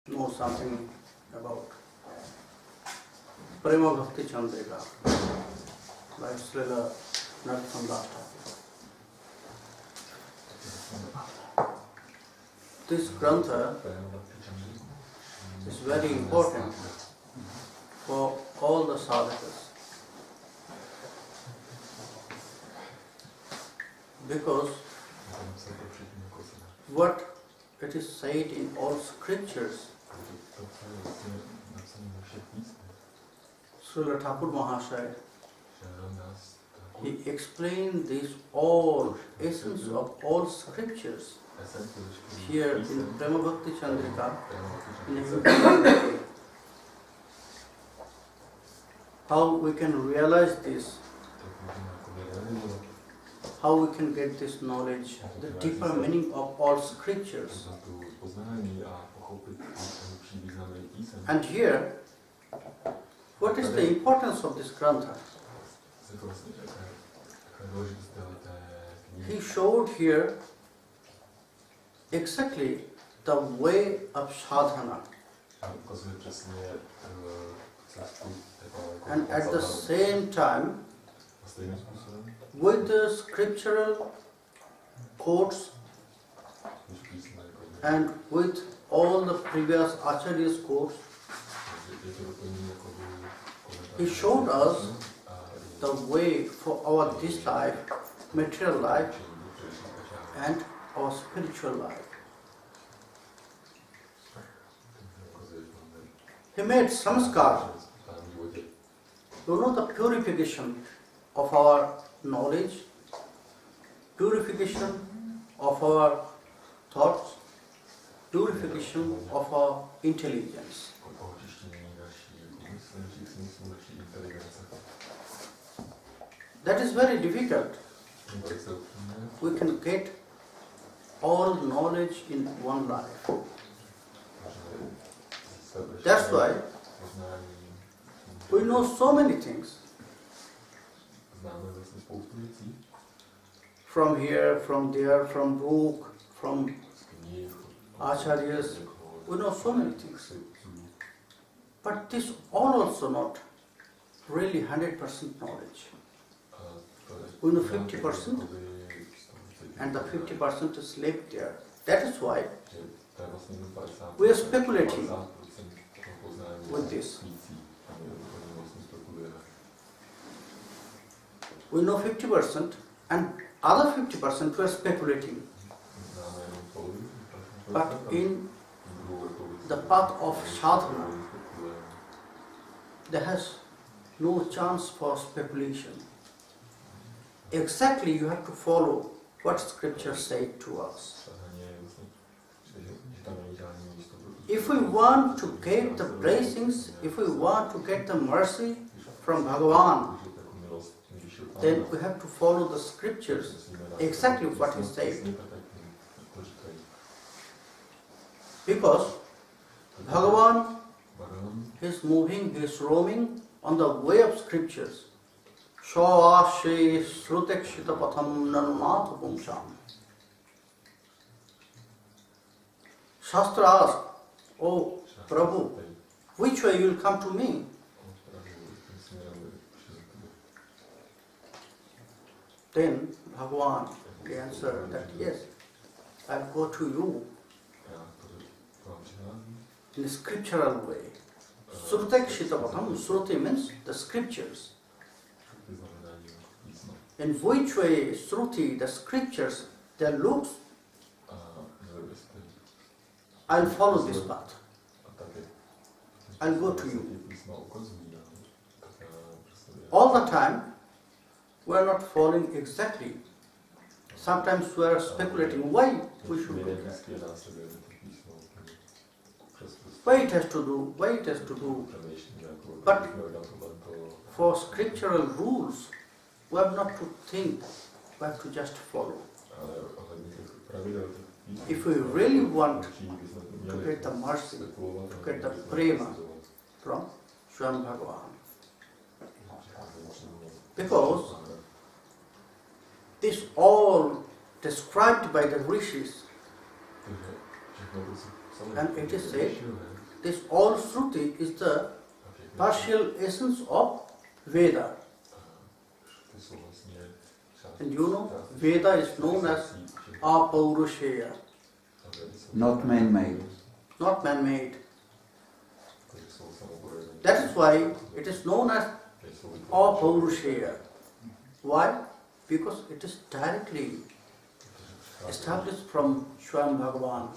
know something about Prema Bhakti Candrika by Srila Narottam. This grantha is very important for all the sadhakas because what it is said in all scriptures, Srila Thakur Mahasaya, he explained this all essence of all scriptures here in Prema Bhakti Candrika, in a how we can realize this, how we can get this knowledge, the deeper meaning of all scriptures. And here, what is the importance of this grantha? He showed here exactly the way of sadhana. And at the same time, with the scriptural quotes and with all the previous Acharya's quotes, he showed us the way for our this life, material life, and our spiritual life. He made samskar, the purification of our knowledge, purification of our thoughts, purification of our intelligence. That is very difficult. We can get all knowledge in one life. That's why we know so many things. From here, from there, from book, from acharyas, we know so many things. But this all also not really 100% knowledge. We know 50% and the 50% is left there. That is why we are speculating with this. We know 50% and other 50% we are speculating. But in the path of sadhana, there has no chance for speculation. Exactly you have to follow what scripture said to us. If we want to get the blessings, if we want to get the mercy from Bhagavan, then we have to follow the scriptures, exactly what he said. Because Bhagavan is moving, he is roaming on the way of scriptures. Shravashe srutekshita patham nanunatha pumsam. Shastra asked, "Oh Prabhu, which way you will come to me?" Then Bhagavan answered that, "Yes, I will go to you in a scriptural way." Srutekshita patham, Sruti means the scriptures. In which way Shruti, the scriptures, their looks, I'll follow this path. I'll go to you. All the time, we are not following exactly. Sometimes we are speculating why we should go there. Why it has to do, why it has to do. But for scriptural rules, we have not to think, we have to just follow. If we really want to get the mercy, to get the Prema from Swam Bhagavan. Because this all described by the rishis, and it is said this all Shruti is the partial essence of Veda. And you know, Veda is known as Apaurusheya. Not man-made. Not man-made. That is why it is known as Apaurusheya. Why? Because it is directly established from Swayam Bhagavan.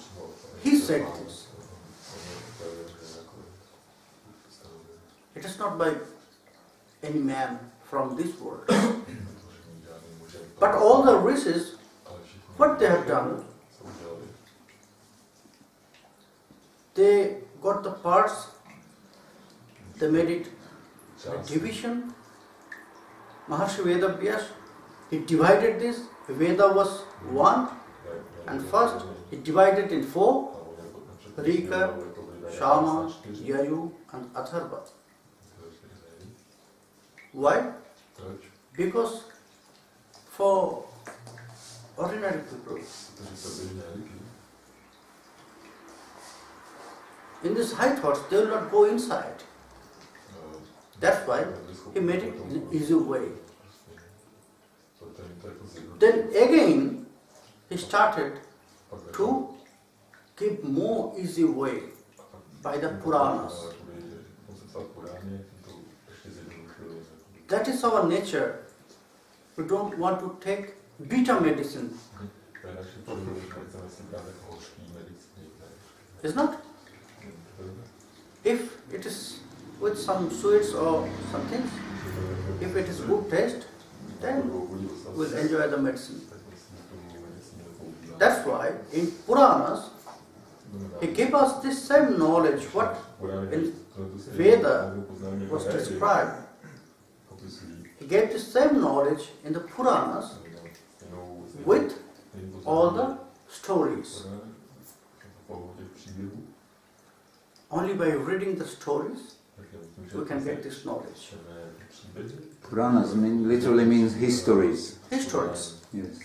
He said this. It is not by any man from this world. But all the rishis, what they have done, they got the parts, they made it a division. Maharshi Vedavyas, he divided this. Veda was one, and first he divided in four: Rika, Shama, Yayu, and Atharva. Why? Because for ordinary people, in this high thoughts, they will not go inside. That's why he made it in an easy way. Then again, he started to give more easy way by the Puranas. That is our nature. We don't want to take beta medicine. Is not? If it is with some sweets or something, if it is good taste, then we'll enjoy the medicine. That's why in Puranas, he gave us this same knowledge, what in Veda was described. He gave the same knowledge in the Puranas with all the stories. Only by reading the stories, we can get this knowledge. Puranas literally means histories. Histories. Yes.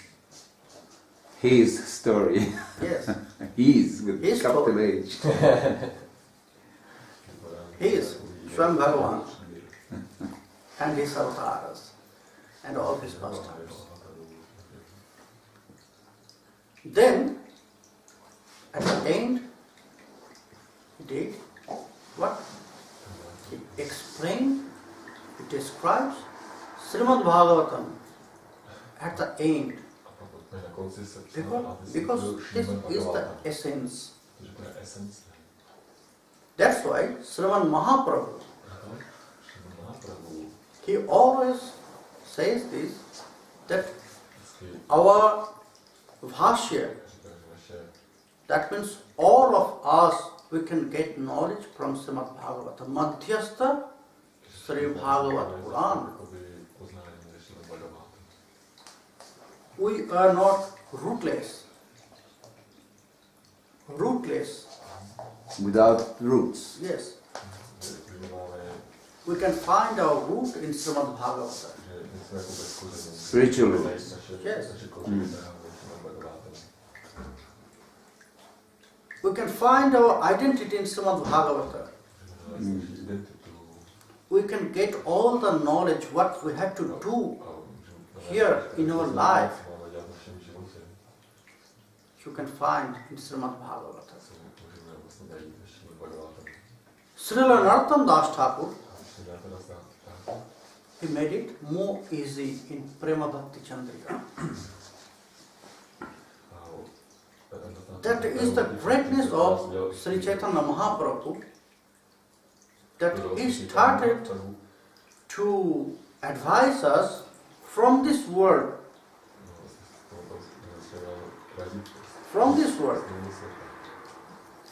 His story. Yes. His with His capital story. H. He is Swayam Bhagavan and his avatars and all his pastimes. Then, at the end, he did what? He explained, he describes Srimad Bhagavatam at the end. Because this is the essence. That's why Sriman Mahaprabhu, he always says this, that our Bhashya, that means all of us, we can get knowledge from Srimad Bhagavatam. Madhyastha Sri Bhagavat Puran. We are not rootless. Rootless. Without roots. Yes. We can find our root in Srimad Bhagavatam. Spiritual roots. Yes. We can find our identity in Srimad Bhagavatam. We can get all the knowledge what we have to do here in our life. You can find in Srimad Bhagavatam. Srila Narottam Das Thakur, he made it more easy in Prema Bhakti Candrika. That is the greatness of Sri Chaitanya Mahaprabhu, that he started to advise us from this world. From this world.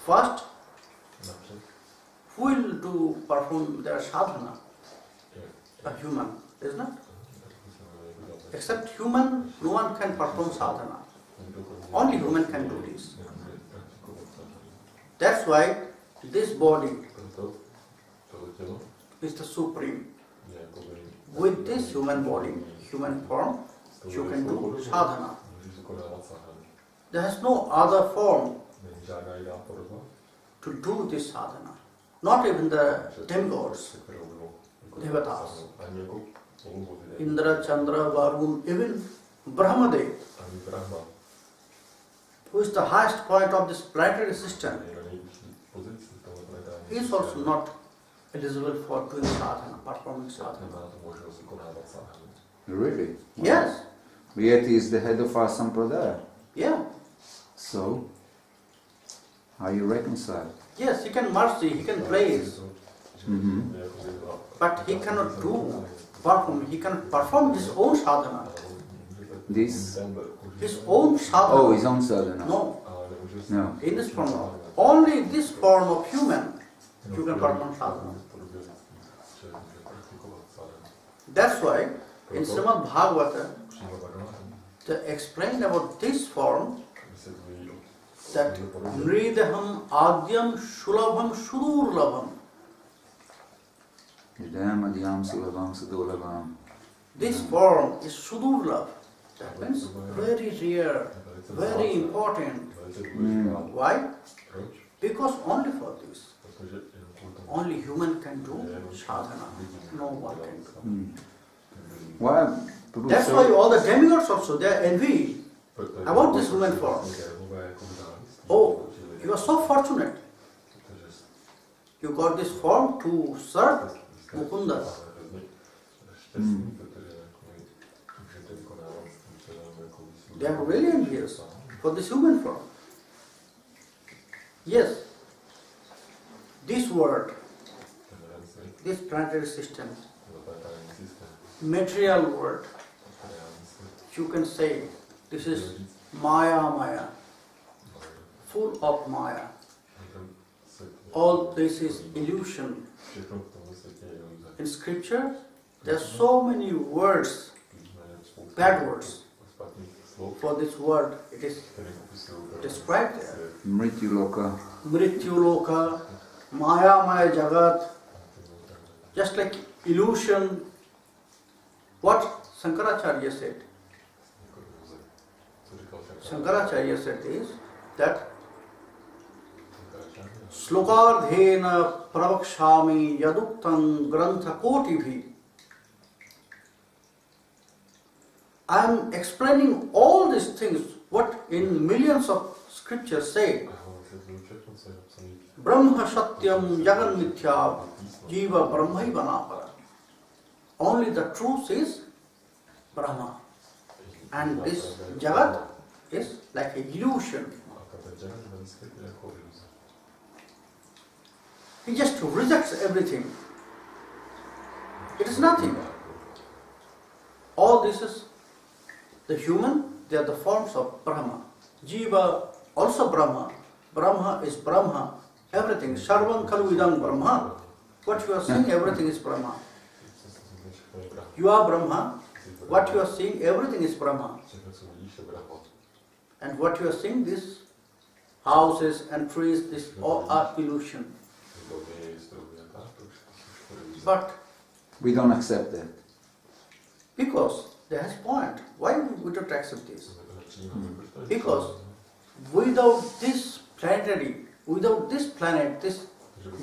First, who will perform their sadhana? A human, isn't it? Except human, no one can perform sadhana. Only human can do this. That's why this body is the supreme. With this human body, human form, you can do sadhana. There is no other form to do this sadhana. not even the demigods, devatas, Indra, Chandra, Varun, even Brahmadev, who is the highest point of this planetary system, he is also not eligible for doing sadhana, performing sadhana. Really? Yes. Yet he is the head of our sampradaya. Yeah. So, how you reconcile? Yes, he can mercy, he can praise, but he cannot he cannot perform his own sadhana. This? His own sadhana. Oh, his own sadhana. No. No. In this form, only this form of human, you can perform sadhana. That's why in Srimad Bhagavata, they explained about this form, that Nridaham Adyam Shulabham Shururlabham. This form is Shudurlabh. That means very rare, very important. Why? Because only for this. Only human can do sadhana. No one can do. Why? That's why all the demigods also, they are envy about this human form. Oh, you are so fortunate. You got this form to serve Mukunda. They are really envious for this human form. Yes, this world, this planetary system, material world, you can say this is Maya, full of Maya. All this is illusion. In scripture, there are so many words, bad words. For this word, it is described there. Mrityu Loka, Maya Jagat, just like illusion. What Shankaracharya said? Shankaracharya said is that Slokardhena pravakshami yaduktam grantha kotivi. I am explaining all these things, what in millions of scriptures say. Brahma satyam jagan mithya jiva brahmaiva napara. Only the truth is Brahma. And this jagat is like an illusion. He just rejects everything. It is nothing. All this is the human, they are the forms of Brahma. Jiva, also Brahma. Brahma is Brahma. Everything. Sarvam khalu idam Brahma. What you are seeing, everything is Brahma. You are Brahma. What you are seeing, everything is Brahma. And what you are seeing, these houses and trees, this all are illusion. But we don't accept that. Because there is point. Why we don't accept this? Because without this planetary, without this planet, this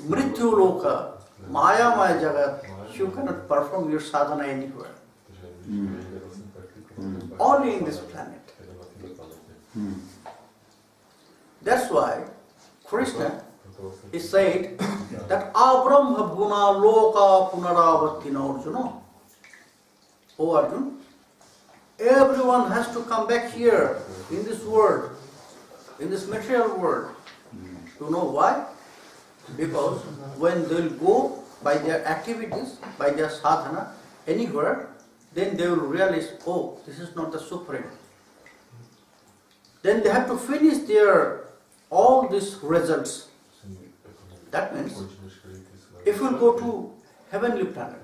Mrityu Loka, Maya Jagat, you cannot perform your sadhana anywhere. Only in this planet. That's why Krishna is said that Abrahma Bhuna Loka Punaravattina Arjuna. Oh Arjuna, everyone has to come back here in this world, in this material world. You know why? Because when they will go by their activities, by their sadhana, anywhere, then they will realize, oh, this is not the Supreme. Then they have to finish their all these results. That means, if you go to heavenly planet,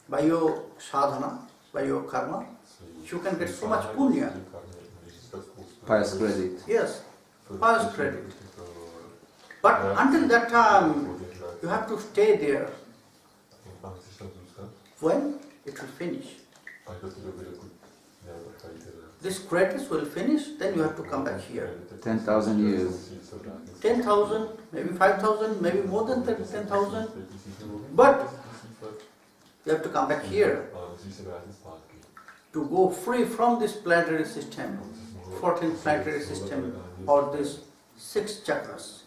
by your sadhana, by your karma, you can get so much punya. Pious credit. Yes, pious credit. But until that time, you have to stay there. When it will finish. this greatness will finish, then you have to come back here. 10,000 years. 10,000, maybe 5,000, maybe more than 10,000. But you have to come back here to go free from this planetary system, 14th planetary system, or these 6 chakras.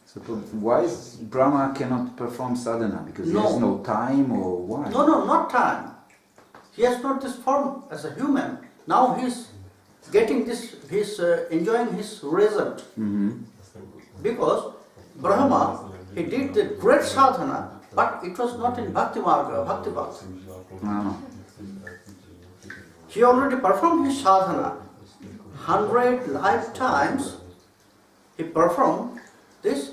So why is Brahma cannot perform sadhana? Because he has no time, or why? No, not time. He has not this form as a human. Now he's getting this, he's enjoying his result. Because Brahma, he did the great sadhana, but it was not in Bhakti Marga, Bhakti Bhakti. He already performed his sadhana 100 lifetimes. He performed this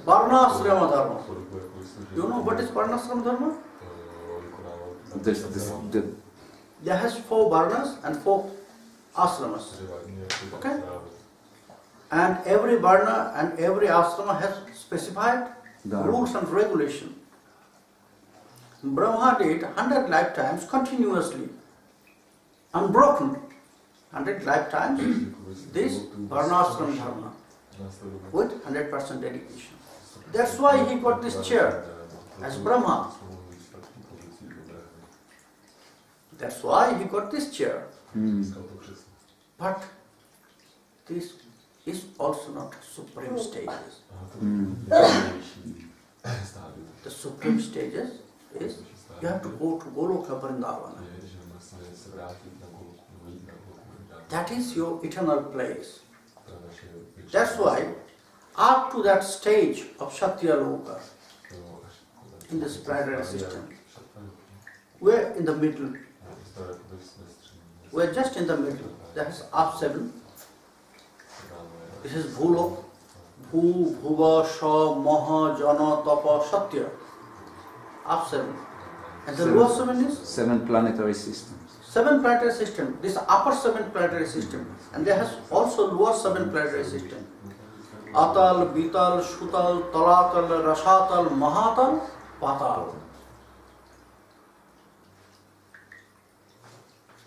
Varnasrama Dharma. You know what is Varnasrama Dharma? There has 4 Varnas and 4 Ashramas. Okay? And every Varna and every Ashrama has specified rules and regulation. Brahma did 100 lifetimes continuously, unbroken. 100 lifetimes, this Varnasrama Dharma, with 100% dedication. That's why he got this chair as Brahma. That's why he got this chair. But this is also not supreme stages. The supreme stages is you have to go to Goloka Vrindavana. That is your eternal place. That's why up to that stage of Satya Loka, in this planetary system, we're in the middle. We're just in the middle. That is up 7. This is Bhulok, Bhu, Bhuva, Sha, Maha, Jana, Tapa, Satya. Up 7. And the lower 7 is? 7 planetary systems. 7 planetary system. This upper 7 planetary system. And there has also lower 7 planetary system. Atal, Bital, Shutal, Talatal, Rashatal, Mahatal, Patal.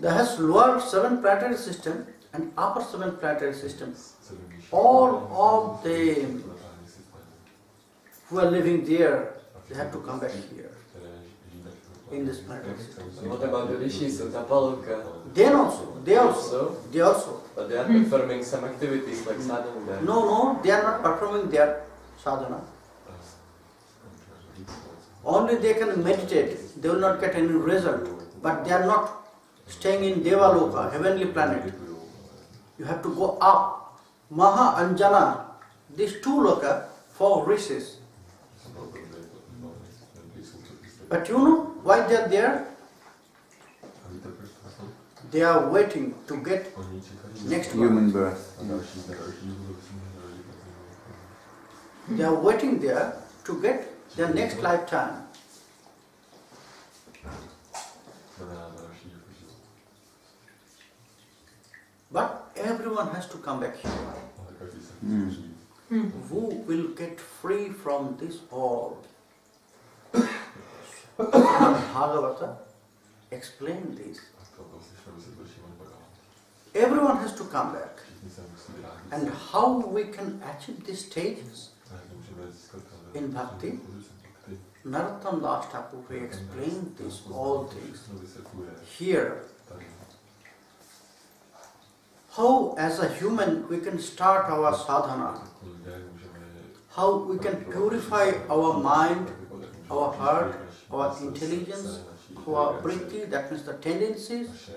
There has lower 7 planetary system and upper 7 planetary systems. All of them who are living there, they have to come back here in this planetary system. What about the rishis of Tapaloka? They also. But they are performing some activities like sadhana there. No, they are not performing their sadhana. Only they can meditate. They will not get any result. But they are not staying in Devaloka, heavenly planet. You have to go up. Maha and Jana, these 2 loka for rishis. But you know why they are there? They are waiting to get next human birth. They are waiting there to get their next lifetime. But everyone has to come back here. Who will get free from this all? Bhagavata explain this. Everyone has to come back. And how we can achieve these stages in Bhakti? Narottam Das Thakur explained this, all things. Here, how as a human we can start our sadhana, how we can purify our mind, our heart, our intelligence, our vritti, that means the tendencies.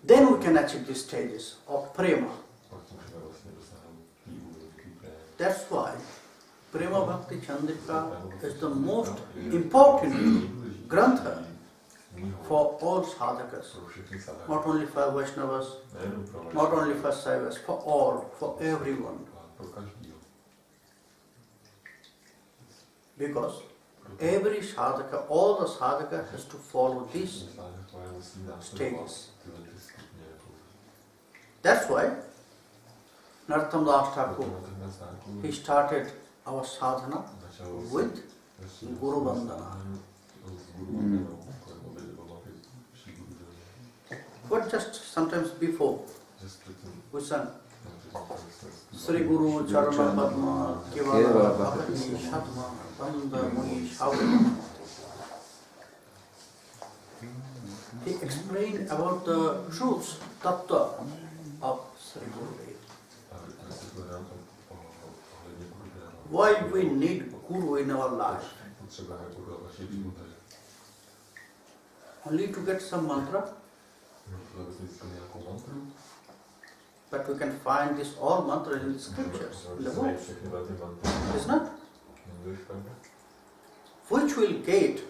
Then we can achieve these stages of Prema. That's why Prema Bhakti Candrika is the most important grantha for all sadhakas, not only for Vaishnavas, not only for Saivas, for all, for everyone. Because every sadhaka, all the sadhaka has to follow these stages. That's why Narottam Das Thakur, he started our sadhana with Guru Vandana. But just sometimes before, we sang Sri Guru Charana Padma Kevala Bhakti Shatma Bandha Mui Shaudana. He explained about the truths, tattva of Sri Gurudev. Why we need Guru in our life? Only to get some mantra? But we can find this all mantra in the scriptures, in the books. Is not? Which will get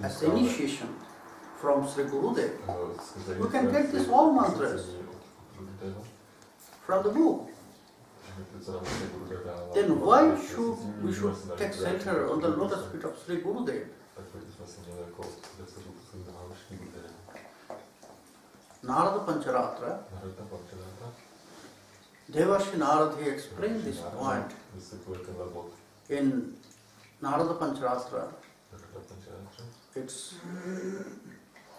as initiation from Sri Gurudev. We can get this all mantras from the book. Then why should we take shelter on the lotus feet of Sri Gurudev? Narada Pancharatra, Devarshi Narada, he explained this point in Narada Pancharatra. It's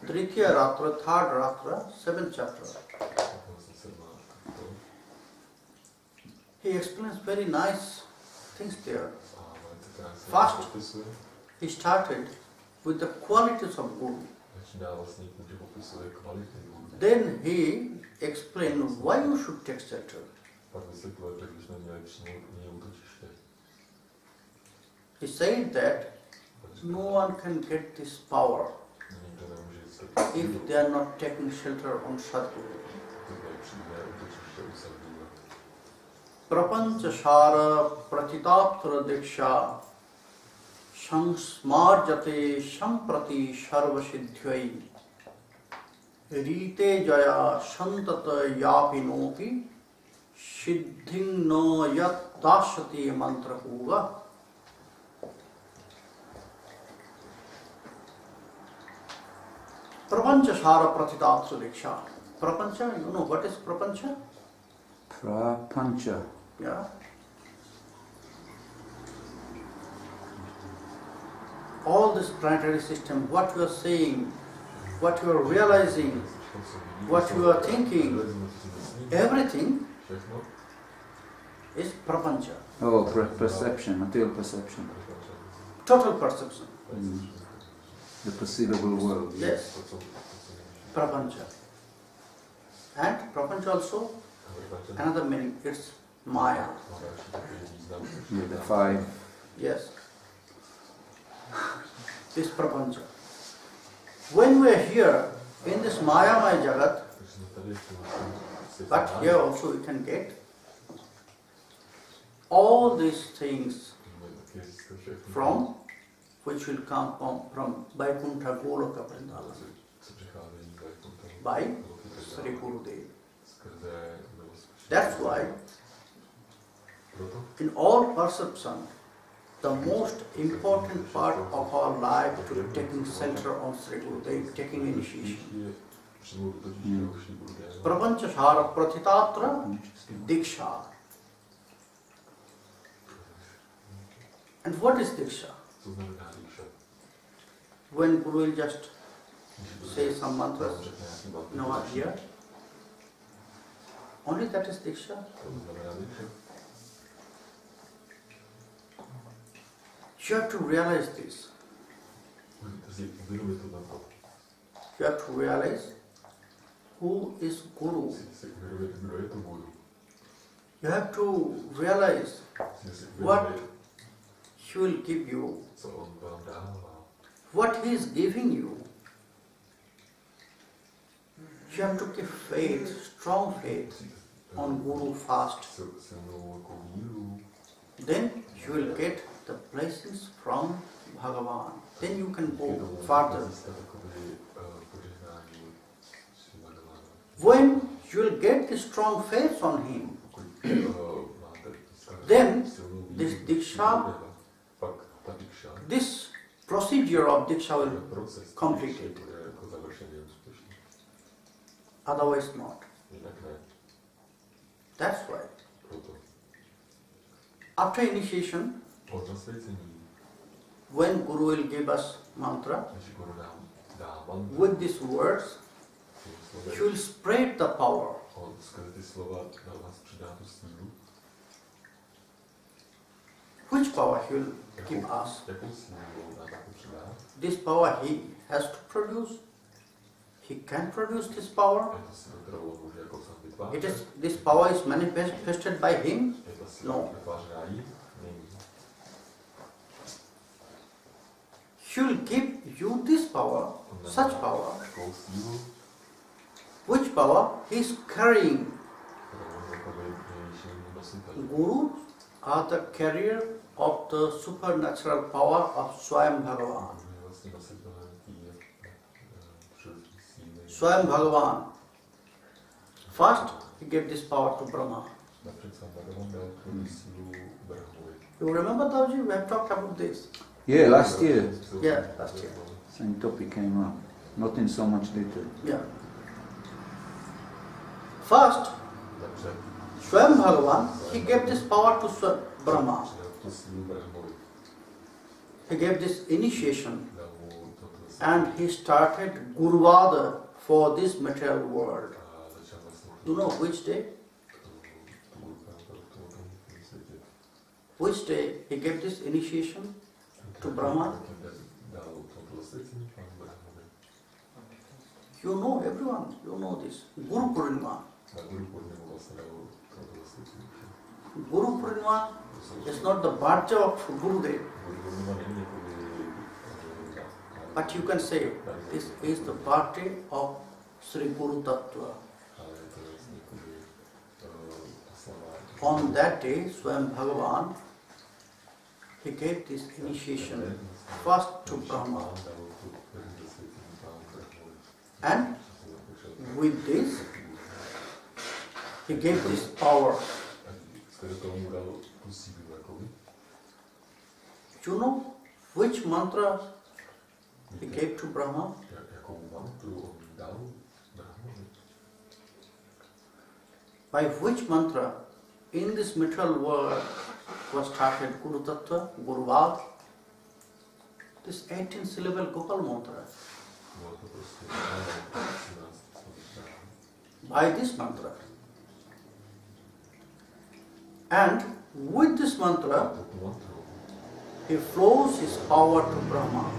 Tritiya Ratra, 3rd Ratra, 7th chapter. He explains very nice things there. First, he started with the qualities of Guru. Then he explained why you should take shelter. He said that no one can get this power if they are not taking shelter on Sadguru. Prapancha Shara Pratitaptra Diksha Shangsmarjate Samprati Sarva Siddhyai Rite Jaya Shantata Yapinopi Siddhing no Yat Dashati Mantra Puga. Prapancha Shara Pratitaptra Diksha. Prapancha, you know what is Prapancha? Prapancha. Yeah. All this planetary system, what you are saying, what you are realizing, what you are thinking, everything is prapancha. Oh, perception, material perception. Total perception. The perceivable world. Yes. Prapancha. And prapancha also, another meaning, it's Maya. Yeah, the 5. Yes. This prapancha. When we are here in this Mayamaya Jagat, but here also we can get all these things from which will come from Vaikuntha Goloka Vrindavan by Sri Gurudev. That's why in all perception, the most important part of our life to taking shelter on Sri Gurudev, taking initiation. Prapancha Shara Pratitatra Diksha. And what is Diksha? When Guru will just say some mantras in our ear, only that is Diksha. You have to realize this. You have to realize who is Guru. You have to realize what he will give you, what he is giving you. You have to keep faith, strong faith on Guru first. Then you will get the blessings from Bhagavan. Then you can go further. When you will get the strong faith on him, then this Diksha, this procedure of Diksha will complete it. Otherwise not. That's why. After initiation, when Guru will give us mantra, with these words, he will spread the power. Which power he will give us? This power he has to produce. He can produce this power. This power is manifested by him? No. He will give you this power, such power. Which power he is carrying? Gurus are the carrier of the supernatural power of Swayam Bhagavan. Swayam Bhagavan. First, he gave this power to Brahma. You remember, Tauji, we have talked about this. Yeah, last year. Yeah, last year. Same topic came up. Not in so much detail. Yeah. First, Swayam Bhagavan, he gave this power to Brahma. He gave this initiation and he started Guruvada for this material world. You know which day? Which day he gave this initiation to Brahma? You know, everyone, you know this. Guru Purnima. Guru Purnima is not the birthday of Gurudev. But you can say this is the birthday of Sri Guru Tattva. On that day, Swayam Bhagavan, he gave this initiation first to Brahma. And with this, he gave this power. You know which mantra he gave to Brahma? By which mantra in this material world was started Guru Tattva, Guruvad? This 18-syllable Gopal mantra. By this mantra. And with this mantra, he flows his power to Brahma.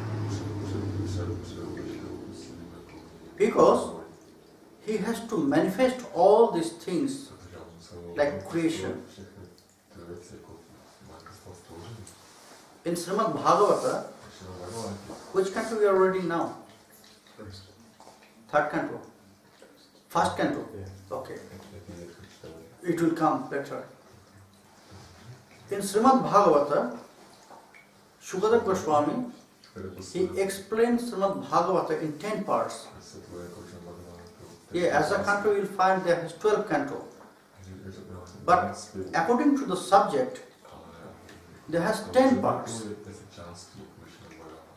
Because he has to manifest all these things like creation. In Srimad Bhagavata, which canto we are reading now? Third canto? First canto? Okay. It will come later. In Srimad Bhagavata, Shukadeva Goswami, he explains Srimad Bhagavata in 10 parts. Yeah, as a canto you will find there is 12 canto. But according to the subject, there has 10 parts.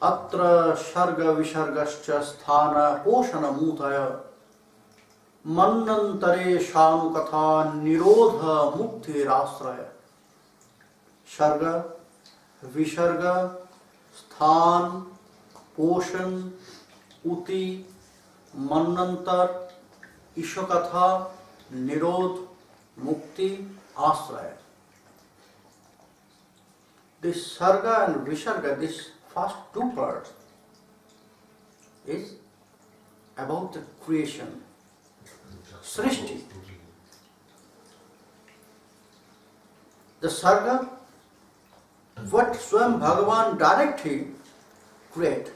Atra Sharga Vishargascha Sthana Poshana Mutaya Mannantare Shanu Katha Nirodha Mukti Rasraya. Sharga, Visharga, Sthan, Poshan, Uti, Mannantar, Ishakatha, Nirod, Mukti, Asraya. This Sarga and Visharga, this first two parts, is about the creation, Srishti. The Sarga, what Swayam Bhagavan directly create.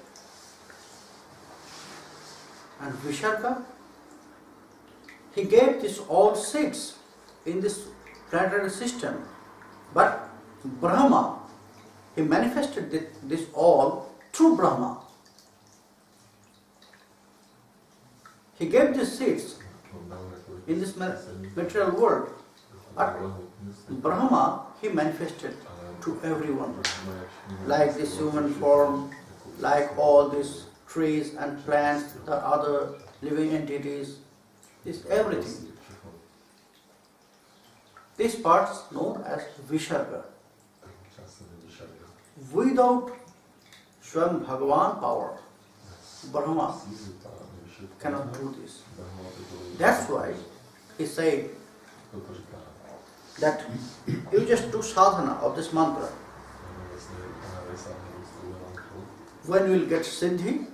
And Visharga, he gave this all seeds in this planetary system. But Brahma, he manifested this all through Brahma. He gave these seeds in this material world. But Brahma, he manifested to everyone. Like this human form, like all these trees and plants, the other living entities, this everything. This part is known as Visharga. Without Swayam Bhagavan power, Brahma, cannot do this. That's why he said that you just do sadhana of this mantra. When you will get siddhi,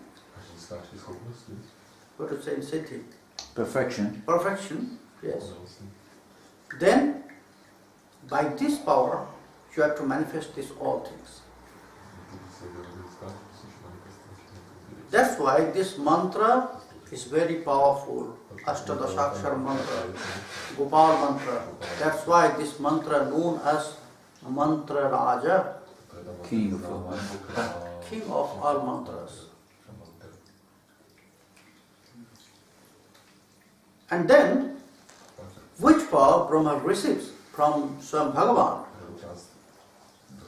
what to say in siddhi? Perfection. Perfection, yes. Then, by this power, you have to manifest these all things. That's why this mantra is very powerful. Ashtadashakshar mantra, Gopal mantra. That's why this mantra known as Mantra Raja, King of all mantras. king of all mantras. And then, which power Brahma receives from Swam Bhagavan?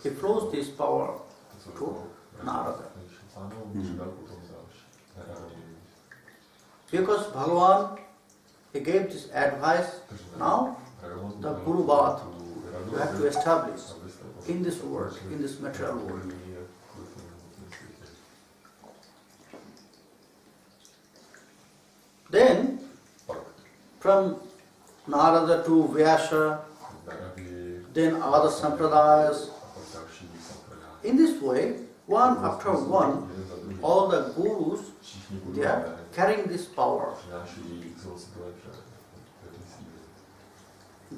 He flows this power to Narada. Because Bhagavan, he gave this advice, now the Guru Bath you have to establish in this world, in this material world. Then, from Narada to Vyasa, then other sampradayas. In this way, one after one, all the gurus, they are carrying this power.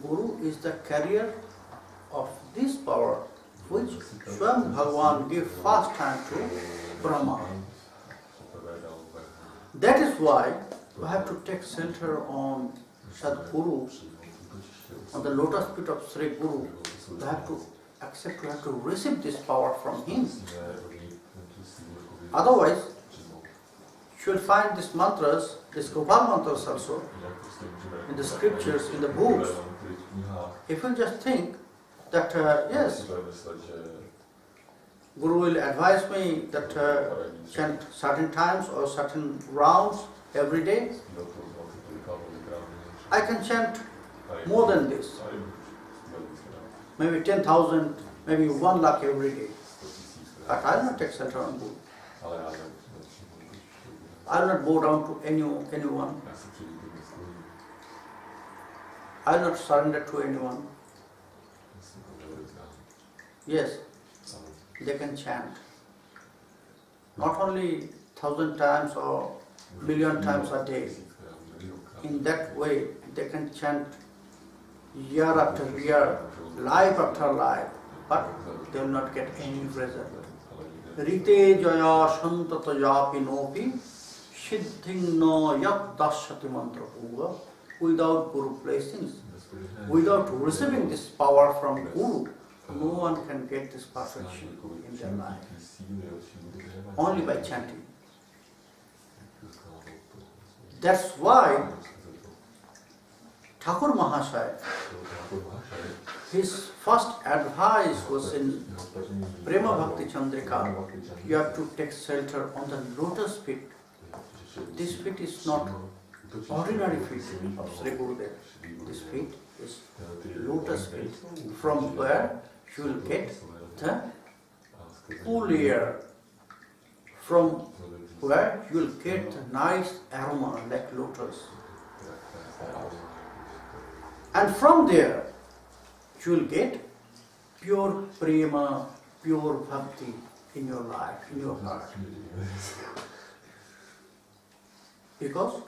Guru is the carrier of this power, which Swam Bhagavan gave first time to Brahma. That is why we have to take shelter on Sadguru, on the lotus feet of Sri Guru. We have to accept, we have to receive this power from him. Otherwise, you will find these mantras, these Gopal mantras also, in the scriptures, in the books. If you just think that, yes, Guru will advise me that chant certain times or certain rounds every day, I can chant more than this. Maybe 10,000, maybe 1 lakh every day. But I will not take shelter on Guru. I will not bow down to anyone. I will not surrender to anyone. Yes, they can chant. Not only 1,000 times or million times a day. In that way, they can chant year after year, life after life, but they will not get any result. Rite jaya santata yapinopi siddhing no yat dashyati mantra puga. Without Guru blessings, without receiving this power from Guru, no one can get this perfection in their life. Only by chanting. That's why Thakur Mahasaya, his first advice was in Prema Bhakti Candrika, you have to take shelter on the lotus feet. This feet is not ordinary feet of Sri Gurudev. This feet is lotus feet, from where you will get the cool air, from where you will get the nice aroma like lotus. And from there, you will get pure Prema, pure Bhakti in your life, in your heart. Because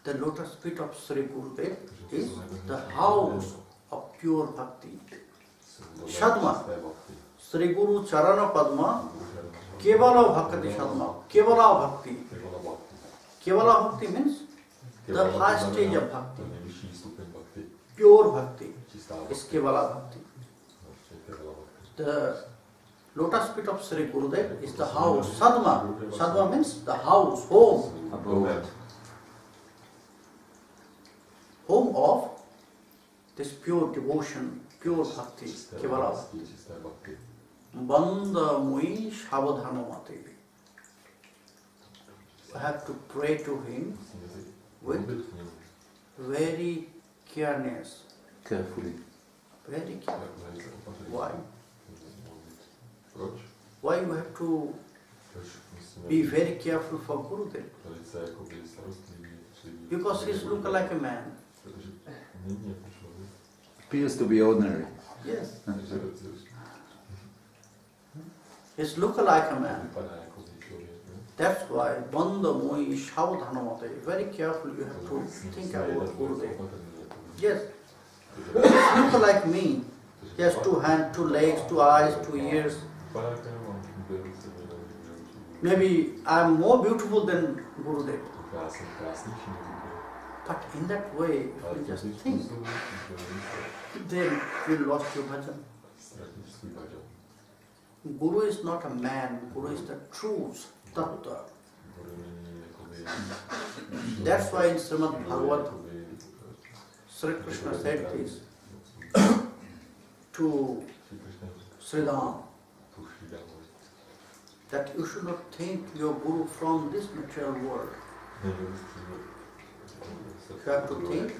the lotus feet of Sri Gurudev is the house of pure Bhakti. Shadma, Sri Guru Charana Padma, Kevala Bhakti Shadma, Kevala Bhakti. Kevala Bhakti means the high stage of Bhakti. Pure Bhakti is Kevala Bhakti. The lotus feet of Sri Gurudev is the house. Sadma. Sadma means the house, home. Abode. Home of this pure devotion, pure Bhakti, Kevala Bhakti. Banda mui shavadhanamati. We have to pray to him with very careness. Carefully. Very carefully. Why? Why we have to be very careful for Gurudev. Because he's looking like a man. Appears to be ordinary. Yes. He's looking like a man. That's why Bandha Moi Shavdhanamate. Very careful, you have to think about Gurudev. Yes. He's looking like me. He has 2 hands, 2 legs, 2 eyes, 2 ears. Maybe I'm more beautiful than Gurudev. But in that way, if you just think, then you lost your bhajan. Guru is not a man, Guru is the truth, tattva. That's why in Srimad Bhagavad, Sri Krishna said this to Sridham, that you should not think your Guru from this material world. You have to think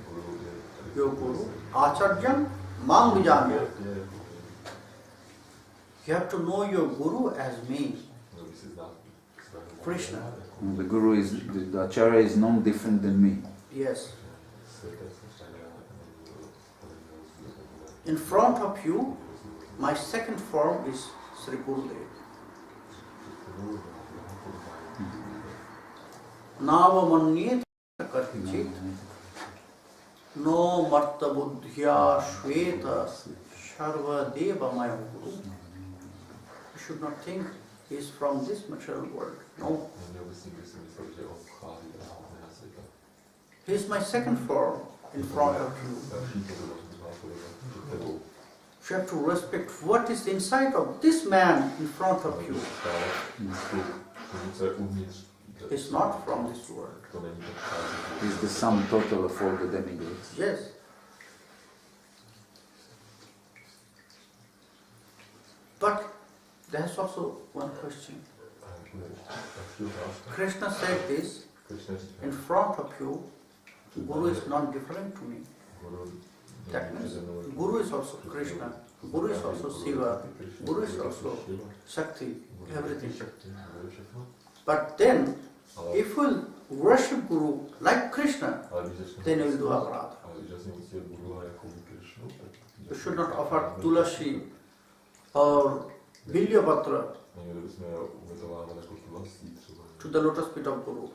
your Guru, Acharyam Mang Vijanya. You have to know your Guru as me, Krishna. The Guru is, the Acharya is no different than me. Yes. In front of you, my second form is Sri Gurudev. Nava manyet karhichit no marta buddhya shveta sharva deva maya guru. You should not think he is from this material world. No. He is my second form in front of you. You have to respect what is inside of this man in front of you. It's not from this world. It's the sum total of all the demigods. Yes. But there's also one question. Krishna said this, in front of you, Guru is not different to me. That means Guru is also Krishna, Guru is also Shiva, Guru is also Shakti, everything. But then, if we worship Guru like Krishna, then we will do aparadha. You should not offer tulasi or bilyapatra to the lotus feet of Guru.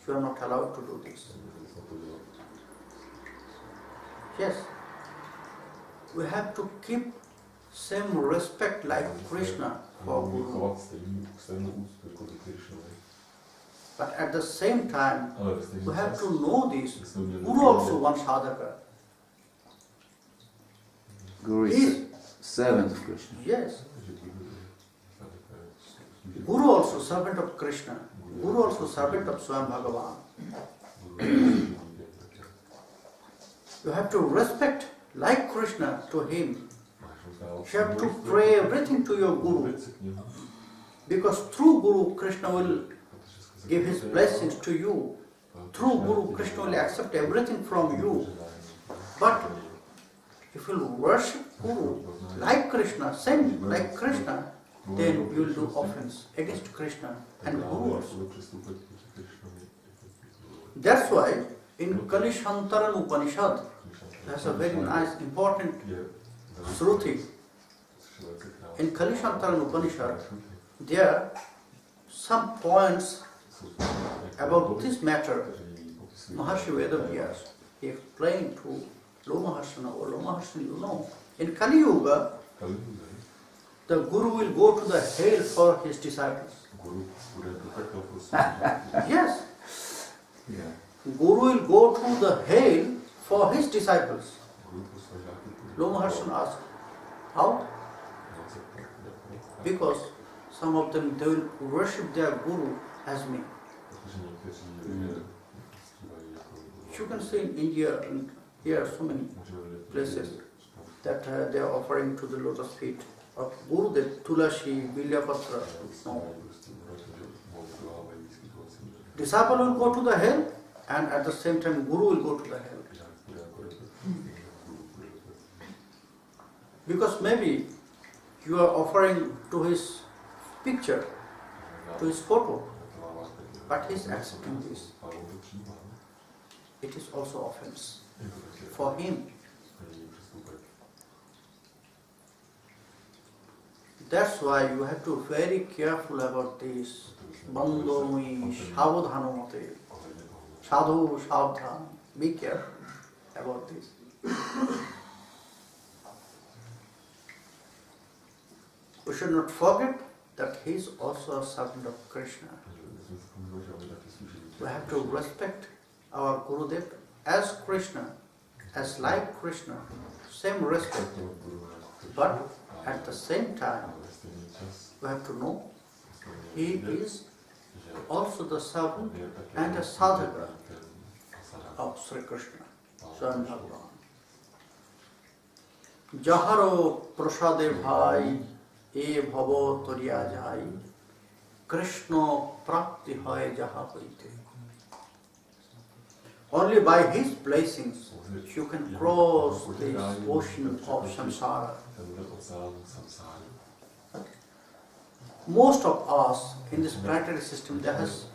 You are not allowed to do this. Yes, we have to keep same respect like Krishna for Guru. But at the same time, we have to know this. Guru also one sadhaka. Guru is servant of Krishna. Yes. Guru also servant of Krishna. Guru also servant of Swayam Bhagavan. You have to respect like Krishna to him. You have to pray everything to your Guru. Because through Guru, Krishna will give his blessings to you. Through Guru, Krishna will accept everything from you. But if you worship Guru like Krishna, same like Krishna, then you will do offense against Krishna and Guru also. That's why in Kalishantaran Upanishad, there's a very nice, important Shruti. In Kalishantaran Upanishad, there are some points about this matter. Maharshi Vedavyas, he explained to Lomaharshana, or Lomaharshana, you know, in Kali Yuga, the Guru will go to the hell for his disciples. Yes. Yeah. Guru will go to the hell for his disciples. Lomaharshana asked, how? Because some of them, they will worship their Guru as me. You can see in India and here so many places that they are offering to the lotus feet of Gurudev, Tulasi, Bilyapatra. No. Disciple will go to the hell, and at the same time Guru will go to the hell. Because maybe you are offering to his picture, to his photo, but he is accepting this. It is also offense for him. That's why you have to be very careful about this. Bandhomi savadhanamate. Sadhu savdhan. Be careful about this. We should not forget that he is also a servant of Krishna. We have to respect our Gurudev as Krishna, as like Krishna, same respect. But at the same time, we have to know he is also the servant and a sadhaka of Sri Krishna, Swayam Bhagavan. Jaharo prasade bhai e bhavo toriya jai Krishna prapti hoy jaha hoite. Only by his blessings you can cross this ocean of samsara. Most of us in this planetary system, there has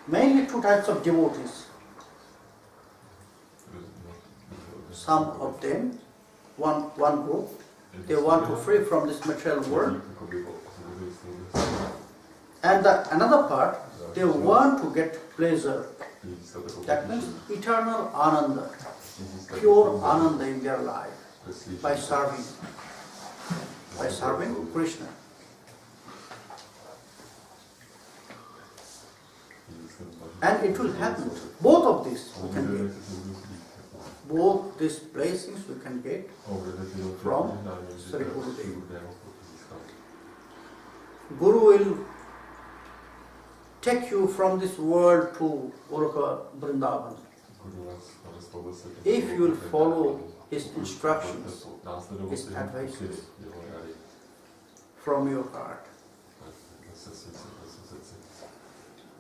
mainly two types of devotees. Some of them, one group, they want to free from this material world. And another part, they want to get pleasure. That means eternal ananda, pure ananda in their life by serving Krishna. And it will happen. Both of these we can get. Both these blessings we can get from Sri Gurudev. Guru will take you from this world to Goloka Vrindavan. If you will follow his instructions, his advices from your heart.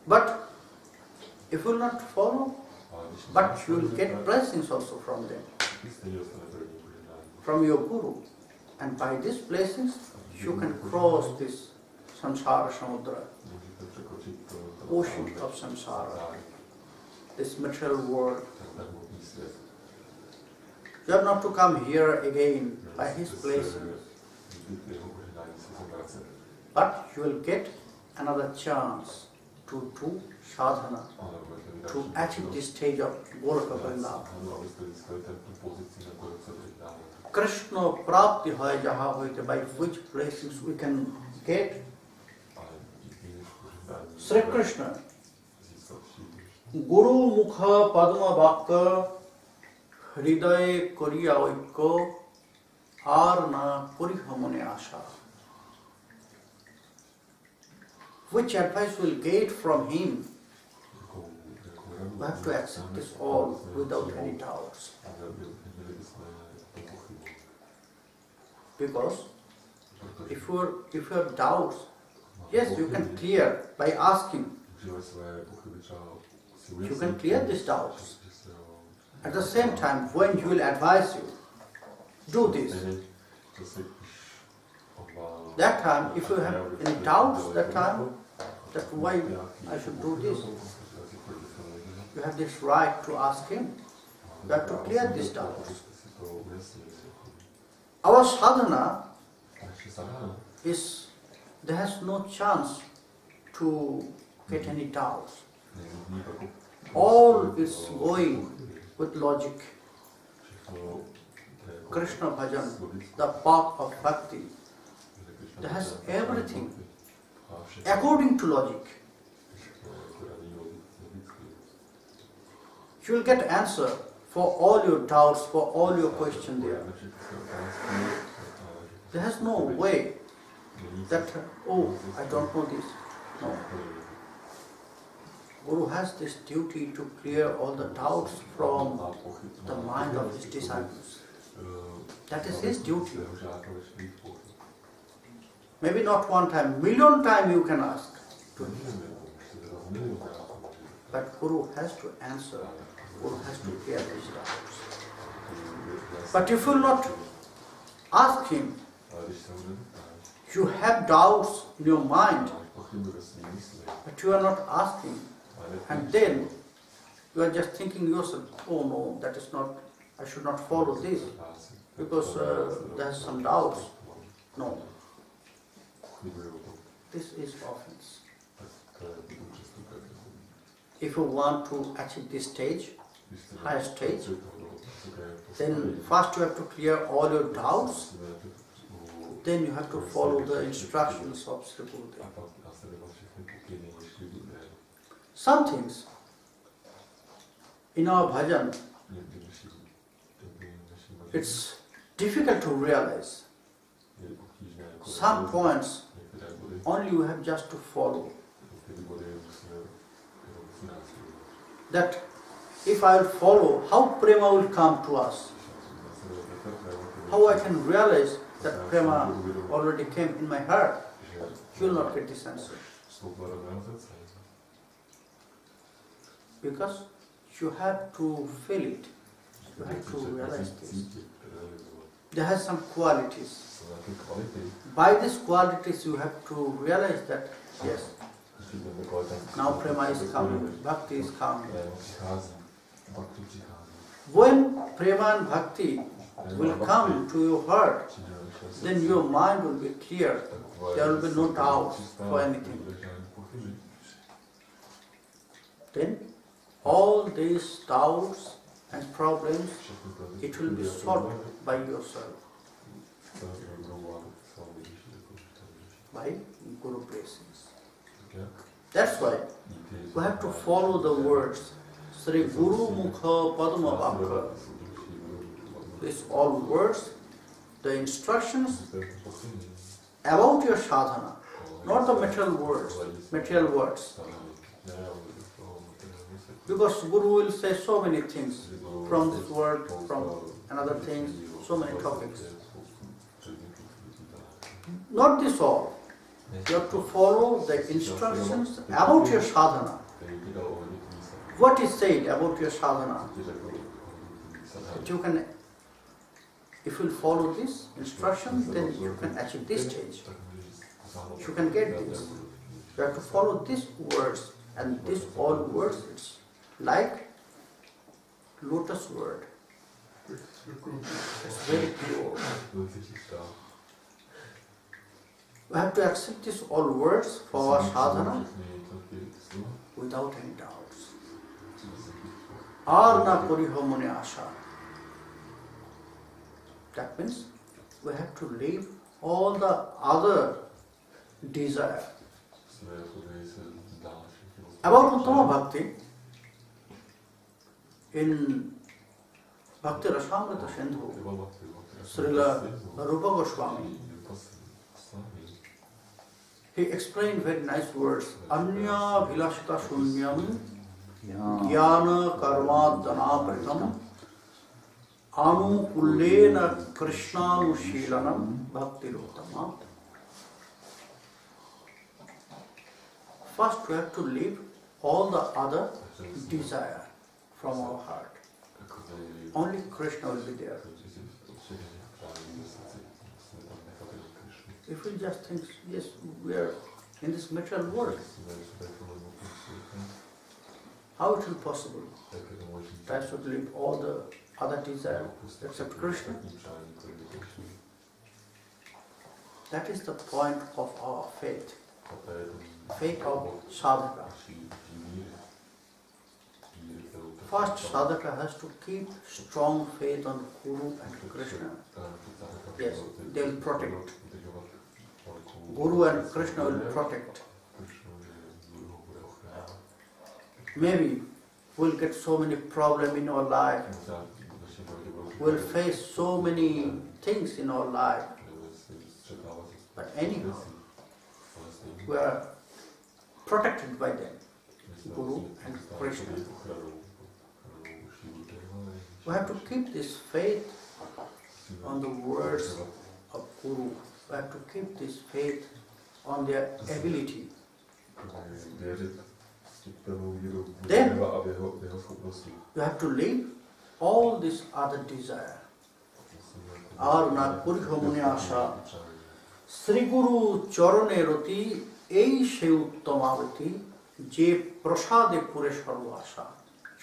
But if you will not follow, but you will get blessings also from them, from your Guru. And by these blessings, you can cross this samsara samudra, ocean of samsara, this material world. You have not to come here again by his blessings, but you will get another chance to do sadhana, to achieve this stage of Goloka Vrindavan. Krishna prapti hoy jaha hoite, by which blessings we can get Sri Krishna. Guru mukha padma vakka hridaye koriya oikko ar na koriha mone asha. Which advice we'll get from him? We have to accept this all without any doubts. Because if you have doubts, yes, you can clear by asking. You can clear these doubts. At the same time, when he will advise you, do this. That time, if you have any doubts, that time, that why I should do this, you have this right to ask him. You have to clear these doubts. Our sadhana is, there has no chance to get any doubts. All is going with logic. Krishna bhajan, the path of Bhakti, that has everything according to logic. You will get answer for all your doubts, for all your questions there. There has no way that, oh, I don't know this. No. Guru has this duty to clear all the doubts from the mind of his disciples. That is his duty. Maybe not one time, million times you can ask to him. But Guru has to answer. Guru has to clear these doubts. But if you will not ask him, you have doubts in your mind, but you are not asking, and then you are just thinking yourself, oh no, that is not, I should not follow this, because there are some doubts. No. This is offense. If you want to achieve this stage, higher stage, then first you have to clear all your doubts, then you have to follow the instructions of Sri Gurudev. Some things in our bhajan, it's difficult to realize. Some points only you have just to follow. That if I will follow, how Prema will come to us? How I can realize that Prema already came in my heart? You will not get this answer. Because you have to feel it. You have to realize this. There has some qualities. By these qualities you have to realize that, yes, now Prema is coming, Bhakti is coming. When Prema and Bhakti will come to your heart, then your mind will be clear. There will be no doubt for anything. Then all these doubts and problems, it will be solved by yourself. By Guru blessings. That's why we have to follow the words. Sri Guru Mukha Padma Vakha. These all words, the instructions about your sadhana, not the material words. Because Guru will say so many things from this word, from another things, so many topics. Not this all. You have to follow the instructions about your sadhana. What is said about your sadhana? That you can, if you follow this instruction, then you can achieve this stage. You can get this. You have to follow these words, and these all words, it's like lotus word. It's very pure. We have to accept these all words for our sadhana without any doubts. Arna puriho mune asha. That means we have to leave all the other desire. About Uttama Bhakti, in Bhakti Rasamrita Sindhu, Srila Rupa Goswami, he explained very nice words. Anya vilashita shunyam jnana karma dhanapritam anukullena krishnanushilanam bhakti rotamat. First we have to leave all the other desire from our heart. Only Krishna will be there. If we just think, yes, we are in this material world, how it will be possible? Try to leave all the other desire except Krishna. That is the point of our faith. Faith of sadhaka. First, sadhaka has to keep strong faith on Guru and Krishna. Yes, they will protect. Guru and Krishna will protect. Maybe we'll get so many problems in our life. We'll face so many things in our life. But anyhow, we are protected by them, Guru and Krishna. We have to keep this faith on the words of Guru. We have to keep this faith on their ability. Then you have to leave all this other desire. Arna puriho mune asha. Sri Guru Charane Roti Ei Se Uttamavati Je Prasade Pure Sarvasha.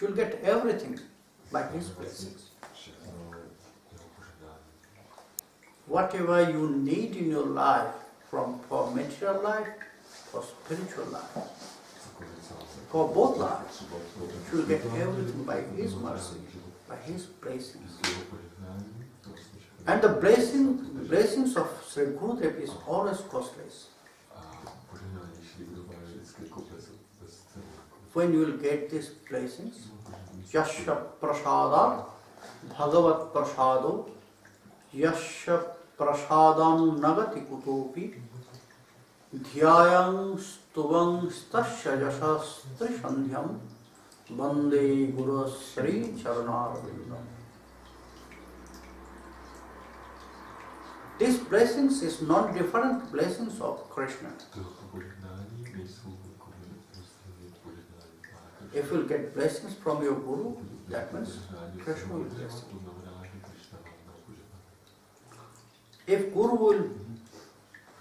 You will get everything by his blessings. Whatever you need in your life, for material life, for spiritual life, for both lives, you will get everything by his mercy, by his blessings. And the blessings of Sri Gurudev is always costless. When you will get these blessings, Yasya Prasada, Bhagavat Prasado, Yasya Prasadam Nagati Kutopi, Dhyayam Stuvang Stasya Jasastri Sandhyam, Bande Guru Sri Charanarvindam. These blessings is not different blessings of Krishna. If you will get blessings from your Guru, that means Krishna will bless you. If Guru will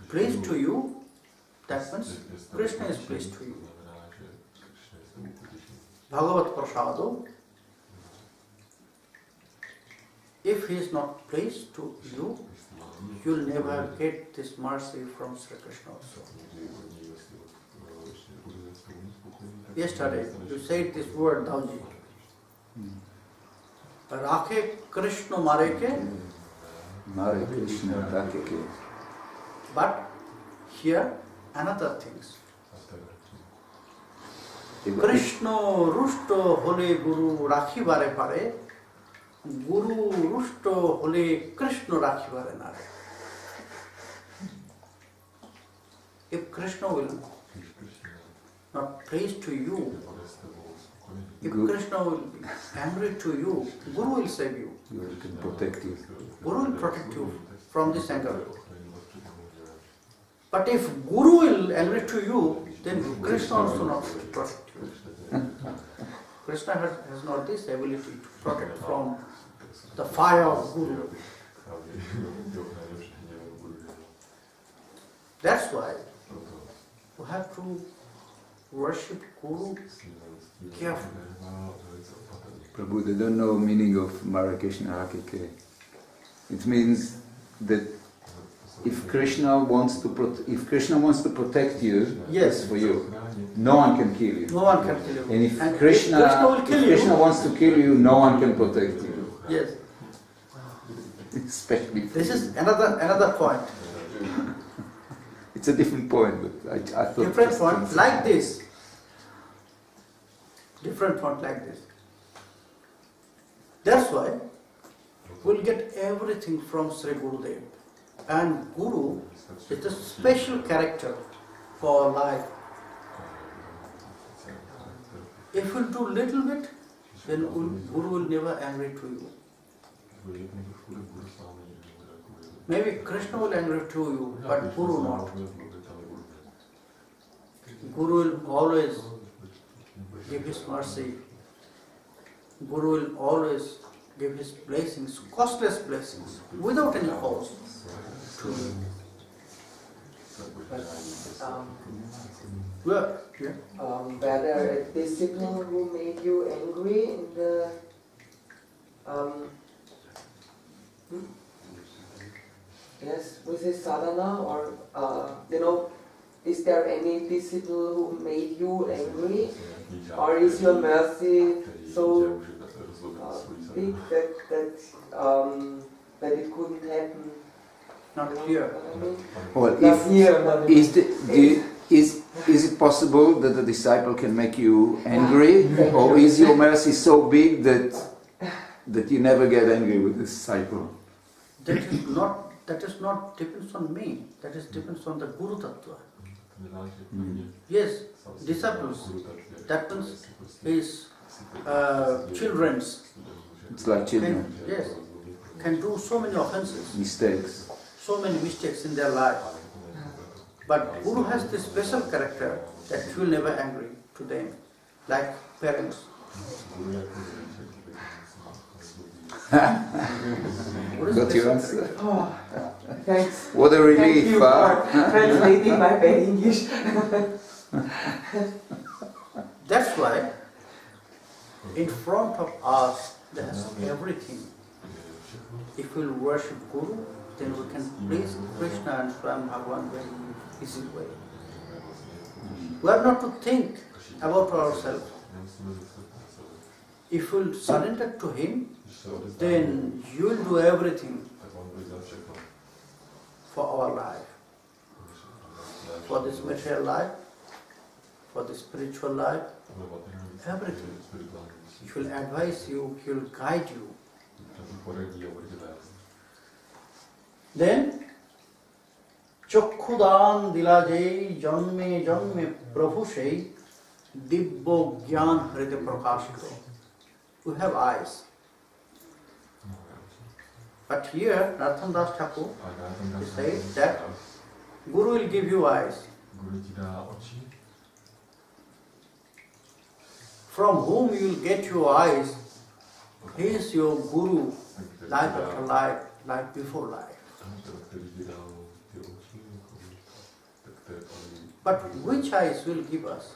please to you, that means Krishna is pleased to you. Bhagavat Prasado, if he is not pleased to you, you will never get this mercy from Sri Krishna also. Yesterday, you said this word, Dauji. Rakhe Krishna Mareke. Mare Krishna Rakeke. But here, another things. Krishna Rushto Hole Guru Rakhi Bare Pare. Guru Rushto Hole Krishna Rakhi Bare Nare. If Krishna will not pleased to you, if Krishna will be angry to you, Guru will save you. Guru can protect you. Guru will protect you from this anger. But if Guru will angry to you, then Krishna also not protect you. Krishna has not this ability to protect from the fire of Guru. That's why you have to worship Guru carefully. Prabhu, they don't know meaning of Mara Krishna Rakeke. It means that if Krishna wants to protect you, yes, for you, no one can kill you. No one can kill you. And if Krishna wants to kill you, no one can protect you. Yes. Especially. This is another point. It's a different point, but I thought different point like this. Different point like this. That's why we'll get everything from Sri Gurudev. And Guru is a special character for life. If you do little bit, then Guru will never angry to you. Maybe Krishna will angry to you, but Guru not. Guru will always give his mercy. Guru will always give his blessings, costless blessings, without any cost. Whether a disciple who made you angry in the with his sadhana, or is there any disciple who made you angry, or is your mercy so big that it couldn't happen? Not here. Well, is it possible that a disciple can make you angry, or is your mercy so big that you never get angry with the disciple? That is not depends on me. That is depends on the Guru Tattva. Yes, disciples. That means his children's. It's like children. Can do so many offenses. Mistakes. So many mistakes in their life. But Guru has this special character that he will never angry to them, like parents. Got your answer? Oh, thanks. What a Thank relief, you huh? for translating my bad English. That's why in front of us there's everything. If we'll worship Guru, then we can praise Krishna and Swam Bhagavan very easy way. We have not to think about ourselves. If we'll surrender to Him, then you will do everything for our life. For this material life, for the spiritual life, everything. He will advise you, He will guide you. Then, Chokhudan dilajai janme janme prabhu shei dibbo gyan hride prakashito. We have eyes. But here, Narottam Das Thakur, he says that Guru will give you eyes. From whom you will get your eyes, he is your Guru, life after life, life before life. But which eyes will give us?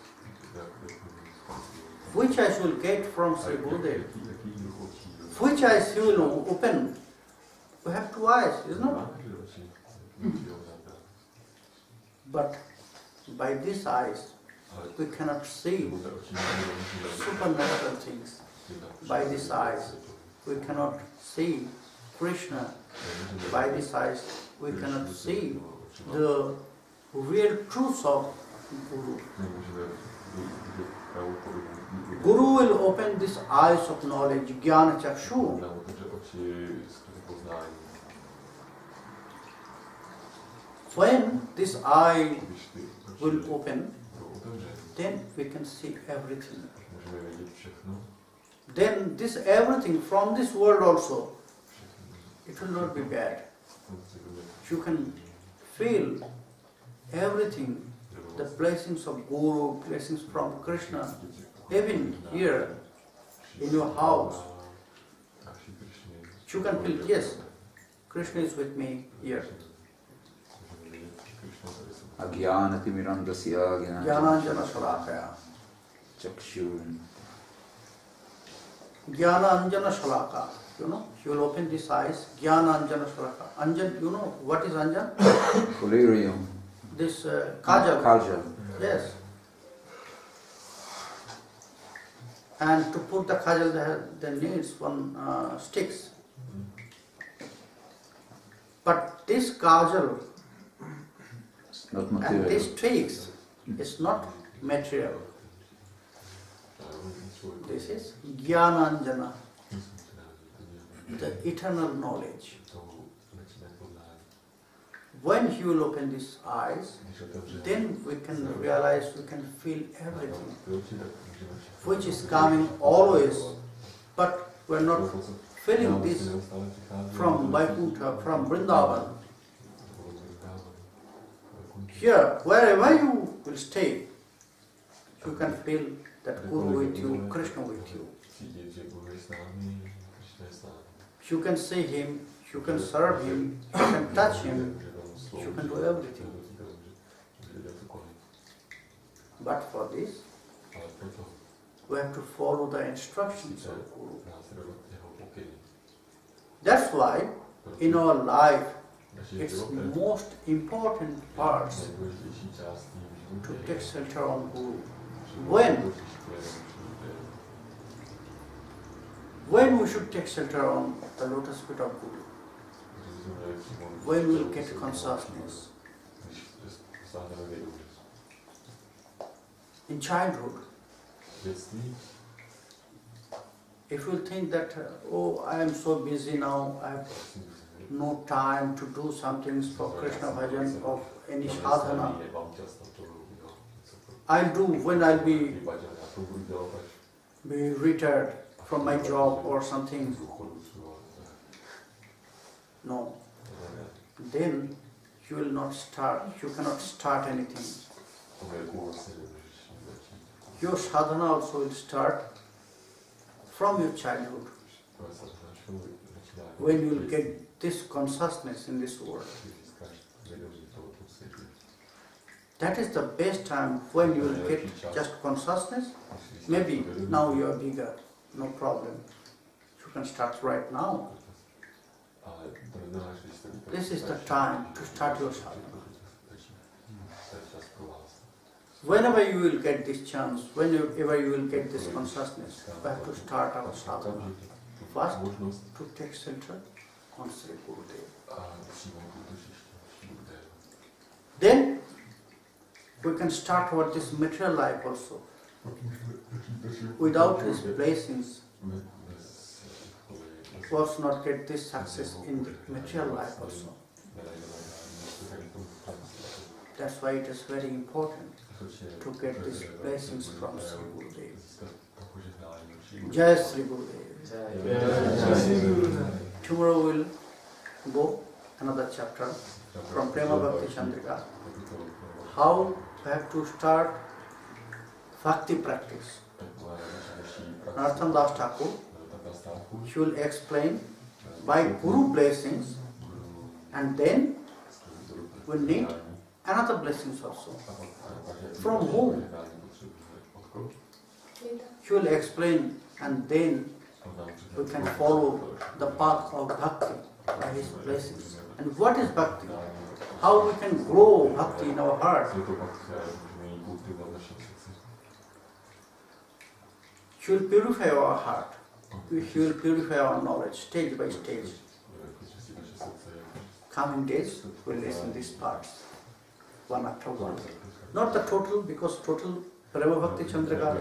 Which eyes will get from Sri Gurudev? Which eyes he will open? We have two eyes, isn't it? But by these eyes, we cannot see supernatural things. By these eyes, we cannot see Krishna. By these eyes, we cannot see the real truth of Guru. Guru will open these eyes of knowledge, Jnana Chakshu. When this eye will open, then we can see everything. Then this everything from this world also, it will not be bad. You can feel everything, the blessings of Guru, blessings from Krishna, even here in your house. You can feel, yes, Krishna is with me here. Agyanati mirandasya Jnananjana Shalakaya. chakshun. Jnananjana Shalaka. You know, you will open these eyes. Jnananjana Shalaka. Anjan, you know what is Anjan? Collyrium. This kajal. Kajal. Yes. And to put the kajal there needs one sticks. But this kajal Not and material. these sticks is not material. This is Jnananjana, the eternal knowledge. When he will open these eyes, then we can realize, we can feel everything, which is coming always, but we are not feeling this from Vaikuntha, from Vrindavan. Here, wherever you will stay, you can feel that Guru with you, Krishna with you. You can see him, you can serve him, you can touch him, you can do everything. But for this, we have to follow the instructions of Guru. That's why in our life, it's most important parts to take shelter on Guru. When we should take shelter on the lotus feet of Guru? When we will get consciousness. In childhood, if you think that, oh, I am so busy now, I have no time to do some things for Krishna bhajan of any sadhana, I'll do when I'll be retired from my job or something. No. Then you will not start, you cannot start anything. Your sadhana also will start from your childhood. when you will get this consciousness in this world. That is the best time when you will get just consciousness. Maybe now you are bigger, no problem. You can start right now. This is the time to start your sadhana. Whenever you will get this chance, whenever you will get this consciousness, we have to start our sadhana. First, to take shelter on Sri Gurudev. Then, we can start our this material life also. Without his blessings, we also not get this success in the material life also. That's why it is very important to get these blessings from Sri Gurudev. Jai Sri Gurudev. Tomorrow we'll go another chapter from Prema Bhakti Candrika. How we have to start Bhakti practice. Narottam Das Thakur, she will explain by Guru blessings, and then we need another blessings also. From whom? She will explain, and then we can follow the path of Bhakti by his blessings. And what is Bhakti? How we can grow Bhakti in our heart? She will purify our heart. She will purify our knowledge, stage by stage. Coming days, we will listen these parts, one after one. Not the total, because total Prema Bhakti Candrika,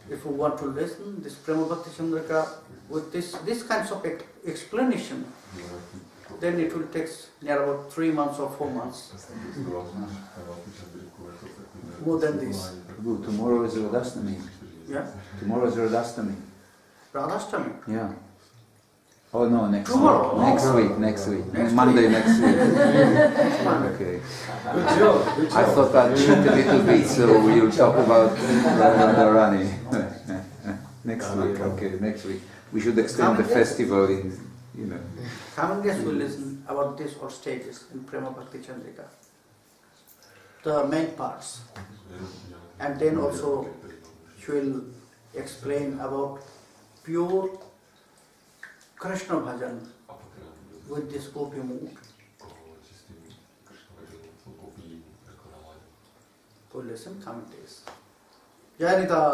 if you want to listen this Prema Bhakti Candrika with this kinds of explanation, then it will take near about 3 months or 4 months. More than this. Tomorrow is Radhastami. Yeah? Tomorrow is Radhastami. Radhastami? Yeah. Oh no, next Tomorrow. week. Next week. Next Monday week. next week. Okay. Good job. I thought I'd cheat a little bit, so we'll talk about Radharani. Next week, okay, next week. We should extend the festival in, Coming days we'll listen about this or stages in Prema Bhakti Candrika. The main parts. And then also she will explain about pure Krishna bhajan with this gopi mood. We'll listen coming days. Jai Nitya.